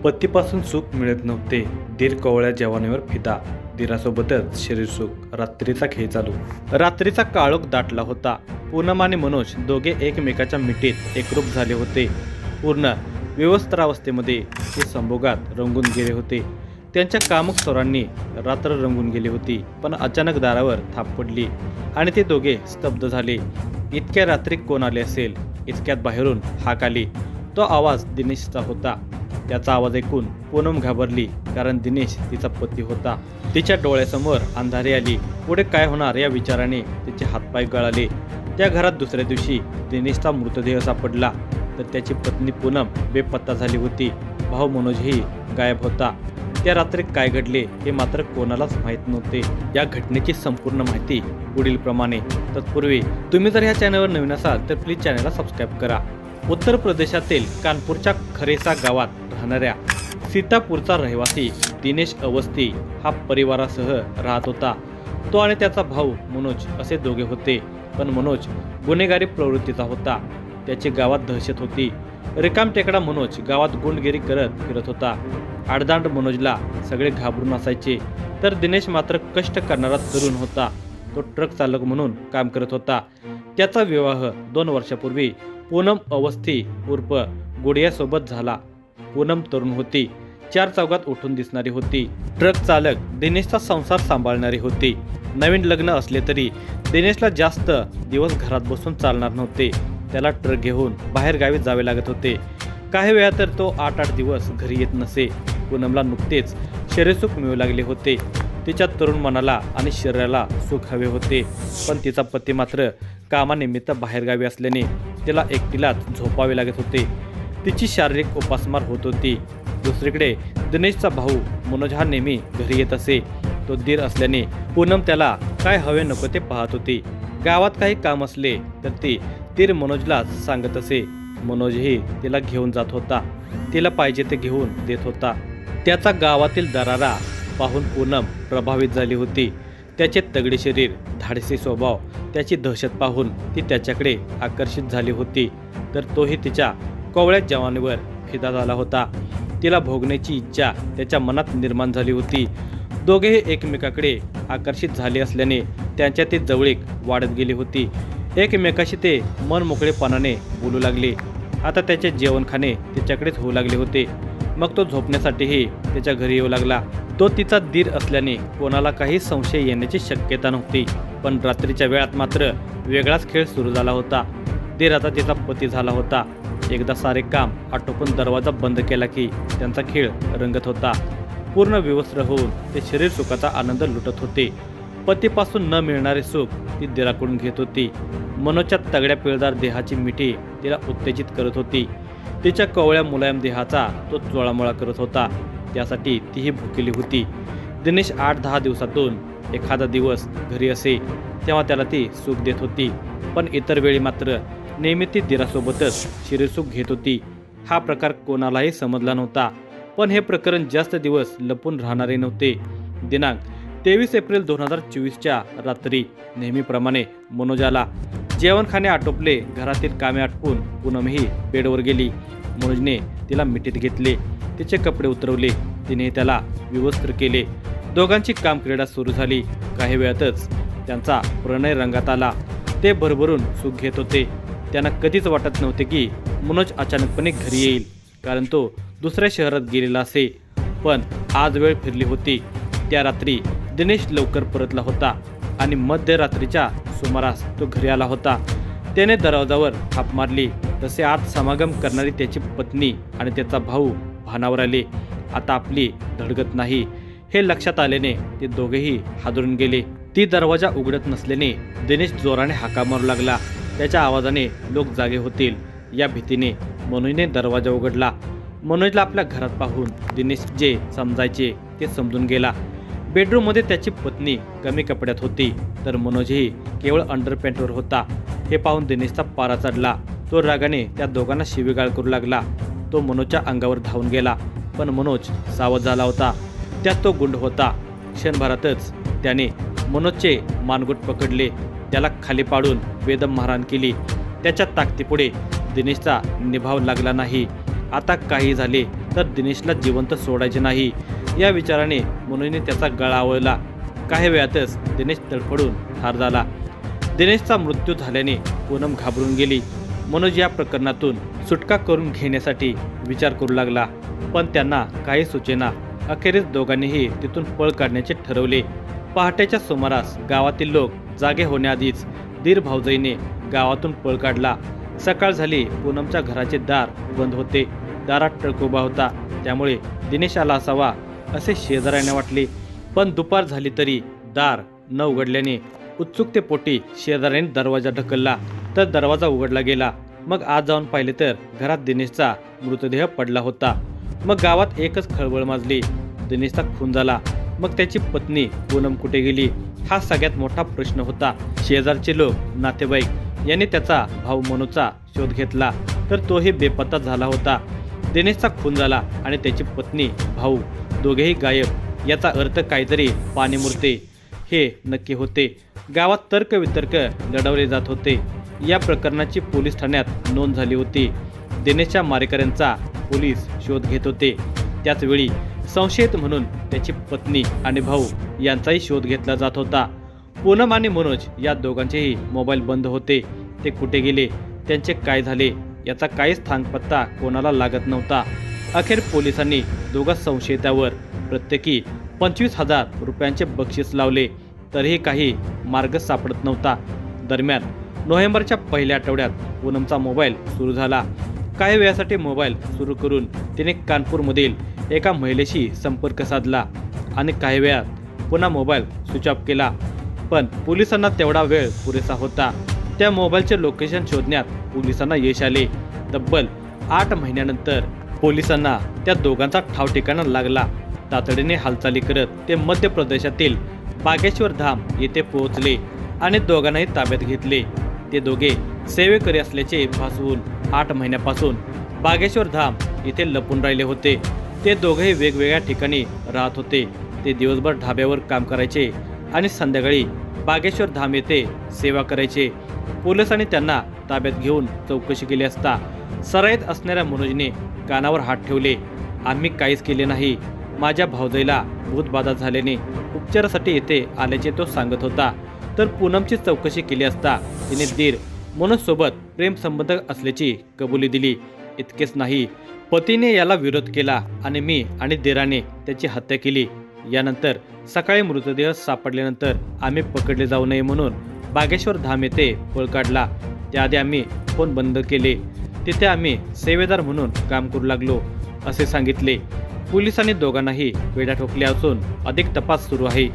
पतीपासून सुख मिळत नव्हते. दीर कोवळ्या जवानीवर फिदा. दीरासोबतच शरीर सुख. रात्रीचा खेळ चालू. रात्रीचा काळोख दाटला होता. पूनम आणि मनोज दोघे एकमेकाच्या मिठीत एकरूप झाले होते. पूर्ण विवस्त्रावस्थेमध्ये ते संभोगात रंगून गेले होते. त्यांच्या कामुक स्वरांनी रात्र रंगून गेली होती. पण अचानक दारावर थाप पडली आणि ते दोघे स्तब्ध झाले. इतक्या रात्री कोण आले असेल? इतक्यात बाहेरून हाक आली. तो आवाज दिनेशचा होता. त्याचा आवाज ऐकून पूनम घाबरली, कारण दिनेश तिचा पती होता. तिच्या डोळ्यासमोर अंधारी आली. पुढे काय होणार या विचाराने तिचे हातपाय गळाले. त्या घरात दुसऱ्या दिवशी दिनेशचा मृतदेह सापडला, तर त्याची पत्नी पूनम बेपत्ता झाली होती. भाऊ मनोजही गायब होता. त्या रात्री काय घडले हे मात्र कोणालाच माहीत नव्हते. या घटनेची संपूर्ण माहिती पुढील प्रमाणे. तत्पूर्वी तुम्ही जर ह्या चॅनलवर नवीन असाल तर प्लीज चॅनलला सबस्क्राईब करा. उत्तर प्रदेशातील कानपूरच्या खरेसा गावात राहणाऱ्या सीतापूरचा रहिवासी दिनेश अवस्थी हा परिवारासह राहत होता. तो आणि त्याचा भाऊ मनोज असे दोघे होते. पण मनोज गुन्हेगारी प्रवृत्तीचा होता. त्याची गावात दहशत होती. रिकामटेकडा मनोज गावात गुंडगिरी करत फिरत होता. आडदांड मनोजला सगळे घाबरून असायचे. तर दिनेश मात्र कष्ट करणारा तरुण होता. तो ट्रक चालक म्हणून काम करत होता. त्याचा विवाह 2 वर्षापूर्वी पूनम अवस्थी उर्फ गुडियासोबत झाला. पूनम तरुण होती. 4 चौघात उठून दिसणारी होती. ट्रक चालक दिनेशचा संसार सांभाळणारी होती. नवीन लग्न असले तरी दिनेशला जास्त दिवस घरात बसून चालणार नव्हते. त्याला ट्रक घेऊन बाहेर गावी जावे लागत होते. काही वेळा तर तो 8-8 दिवस घरी येत नसे. पूनमला नुकतेच शरीरसुख मिळू लागले होते. तिच्या तरुण मनाला आणि शरीराला सुख हवे होते. पण तिचा पती मात्र कामानिमित्त बाहेरगावी असल्याने तिला एकटीलाच झोपावे लागत होते. तिची शारीरिक उपासमार होत होती. दुसरीकडे दिनेशचा भाऊ मनोज हा नेहमी घरी येत असे. तो दीर असल्याने पूनम त्याला काय हवे नको ते पाहत होती. गावात काही काम असले तर ती दीर मनोजलाच सांगत असे. मनोजही तिला घेऊन जात होता. तिला पाहिजे ते घेऊन देत होता. त्याचा गावातील दरारा पाहून पूनम प्रभावित झाली होती. त्याचे तगडे शरीर, धाडसी स्वभाव, त्याची दहशत पाहून ती त्याच्याकडे आकर्षित झाली होती. तर तोही तिच्या कोवळ्या जवानीवर फिदा झाला होता. तिला भोगण्याची इच्छा त्याच्या मनात निर्माण झाली होती. दोघेही एकमेकाकडे आकर्षित झाले असल्याने त्यांच्यातील जवळीक वाढत गेली होती. एकमेकाशी ते मन मोकळेपणाने बोलू लागले. आता त्याचे जेवणखाणे तिच्याकडेच होऊ लागले होते. मग तो झोपण्यासाठीही त्याच्या घरी येऊ लागला. तो तिचा दीर असल्याने कोणाला काही संशय येण्याची शक्यता नव्हती. पण रात्रीच्या वेळात मात्र वेगळाच खेळ सुरू झाला होता. दीर आता तिचा पती झाला होता. एकदा सारे काम आटोपून दरवाजा बंद केला की त्यांचा खेळ रंगत होता. पूर्ण विवस्त्र होऊन ते शरीर सुखाचा आनंद लुटत होते. पतीपासून न मिळणारे सुख ती दिराकडून घेत होती. मनोजच्या तगड्या पिळदार देहाची मिठी तिला उत्तेजित करत होती. तिच्या कवळ्या मुलायम देहाचा तो चोळामोळा करत होता. त्यासाठी तीही भुकेली होती. दिनेश 8-10 दिवसातून एखादा दिवस घरी असे तेव्हा त्याला ती सुख देत होती. पण इतर वेळी मात्र नेहमी ती दिरासोबतच शरीरसुख घेत होती. हा प्रकार कोणालाही समजला नव्हता. पण हे प्रकरण जास्त दिवस लपून राहणारे नव्हते. दिनांक 23 एप्रिल 2024च्या रात्री नेहमीप्रमाणे मनोज आला. जेवणखाणे आटोपले. घरातील कामे आटपून पूनमही बेडवर गेली. मनोजने तिला मिठीत घेतले. तिचे कपडे उतरवले. तिने त्याला विवस्त्र केले. दोघांची कामक्रीडा सुरू झाली. काही वेळातच त्यांचा प्रणय रंगात आला. ते भरभरून सुख घेत होते. त्यांना कधीच वाटत नव्हते की मनोज अचानकपणे घरी येईल, कारण तो दुसऱ्या शहरात गेलेला असे. पण आज वेळ फिरली होती. त्या रात्री दिनेश लवकर परतला होता आणि मध्यरात्रीच्या सुमारास तो घरी आला होता. त्याने दरवाजावर थाप मारली. तसे आत समागम करणारी त्याची पत्नी आणि त्याचा भाऊ भानावर आले. आता आपली धडगत नाही हे लक्षात आल्याने ते दोघेही हादरून गेले. ती दरवाजा उघडत नसल्याने दिनेश जोराने हाका मारू लागला. त्याच्या आवाजाने लोक जागे होतील या भीतीने मनोजने दरवाजा उघडला. मनोजला आपल्या घरात पाहून दिनेश जे समजायचे ते समजून गेला. बेडरूममध्ये त्याची पत्नी कमी कपड्यात होती, तर मनोजही केवळ अंडरपॅन्टवर होता. हे पाहून दिनेशचा पारा चढला. तो रागाने त्या दोघांना शिवीगाळ करू लागला. तो मनोजच्या अंगावर धावून गेला. पण मनोज सावध झाला होता. त्यात तो गुंड होता. क्षणभरातच त्याने मनोजचे मानगुट पकडले. त्याला खाली पाडून बेदम मारहाण केली. त्याच्या ताकदीपुढे दिनेशचा निभाव लागला नाही. आता काही झाले तर दिनेशला जिवंत सोडायचे नाही या विचाराने मनोजने त्याचा गळा आवळला. काही वेळातच दिनेश तडफडून ठार झाला. दिनेशचा मृत्यू झाल्याने पूनम घाबरून गेली. मनोज या प्रकरणातून सुटका करून घेण्यासाठी विचार करू लागला, पण त्यांना काही सुचेना. अखेरीस दोघांनीही तिथून पळ काढण्याचे ठरवले. पहाटेच्या सुमारास गावातील लोक जागे होण्याआधीच धीर भाऊजाईने गावातून पळ काढला. सकाळ झाली. पूनमच्या घराचे दार बंद होते. दारात टळकोबा होता, त्यामुळे दिनेश आला असावा असे शेजाऱ्यांना वाटले. पण दुपार झाली तरी दार न उघडल्याने उत्सुकतेपोटी शेजाऱ्यांनी दरवाजा ढकलला तर दरवाजा उघडला गेला. मग आत जाऊन पाहिले तर घरात दिनेशचा मृतदेह पडला होता. मग गावात एकच खळबळ माजली. दिनेशचा खून झाला. मग त्याची पत्नी पूनम कुठे गेली हा सगळ्यात मोठा प्रश्न होता. शेजारचे लोक, नातेवाईक यांनी त्याचा भाऊ मनोजचा शोध घेतला तर तोही बेपत्ता झाला होता. दिनेशचा खून झाला आणि त्याची पत्नी, भाऊ दोघेही गायब. याचा अर्थ काहीतरी पाणी मुरते हे नक्की होते. गावात तर्कवितर्क लढवले जात होते. या प्रकरणाची पोलीस ठाण्यात नोंद झाली होती. दिनेशच्या मारेकऱ्यांचा पोलीस शोध घेत होते. त्याचवेळी संशयित म्हणून त्याची पत्नी आणि भाऊ यांचाही शोध घेतला जात होता. पूनम आणि मनोज या दोघांचेही मोबाईल बंद होते. ते कुठे गेले, त्यांचे काय झाले याचा काहीच थांगपत्ता कोणाला लागत नव्हता. अखेर पोलिसांनी दोघा संशयितावर प्रत्येकी 25,000 रुपयांचे बक्षीस लावले, तरीही काही मार्ग सापडत नव्हता. दरम्यान नोव्हेंबरच्या पहिल्या आठवड्यात पूनमचा मोबाईल सुरू झाला. काही वेळासाठी मोबाईल सुरू करून तिने कानपूरमधील एका महिलेशी संपर्क साधला आणि काही वेळात पुन्हा मोबाईल स्विच ऑफ केला. पण पोलिसांना तेवढा वेळ पुरेसा होता. त्या मोबाईलचे लोकेशन शोधण्यात पोलिसांना यश आले. तब्बल 8 महिन्यानंतर पोलिसांना त्या दोघांचा ठाव ठिकाणा लागला. तातडीने हालचाली करत ते मध्य प्रदेशातील बागेश्वर धाम येथे पोहोचले आणि दोघांनाही ताब्यात घेतले. ते दोघे सेवेकरी असल्याचे भासवून 8 महिन्यापासून बागेश्वर धाम येथे लपून राहिले होते. ते दोघेही वेगवेगळ्या ठिकाणी राहत होते. ते दिवसभर ढाब्यावर काम करायचे आणि संध्याकाळी बागेश्वर धाम येथे सेवा करायचे. पोलिसांनी त्यांना ताब्यात घेऊन चौकशी केली असता सराईत असणाऱ्या मनोजने कानावर हात ठेवले. आम्ही काहीच केले नाही. माझ्या भाऊजाईला भूतबाधा झाल्याने उपचारासाठी येथे आल्याचे तो सांगत होता. तर पूनमची चौकशी केली असता तिने दीर मनोजसोबत प्रेमसंबंध असल्याची कबुली दिली. इतकेच नाही, पतीने याला विरोध केला आणि मी आणि दिराने त्याची हत्या केली. यानंतर सकाळी मृतदेह सापडल्यानंतर आम्ही पकडले जाऊ नये म्हणून बागेश्वर धाम येथे पळ काढला. त्याआधी आम्ही फोन बंद केले. तिथे आम्ही सेवेदार म्हणून काम करू लागलो असे सांगितले. पोलिसांनी दोघांनाही वेढा ठोकले असून अधिक तपास सुरू आहे.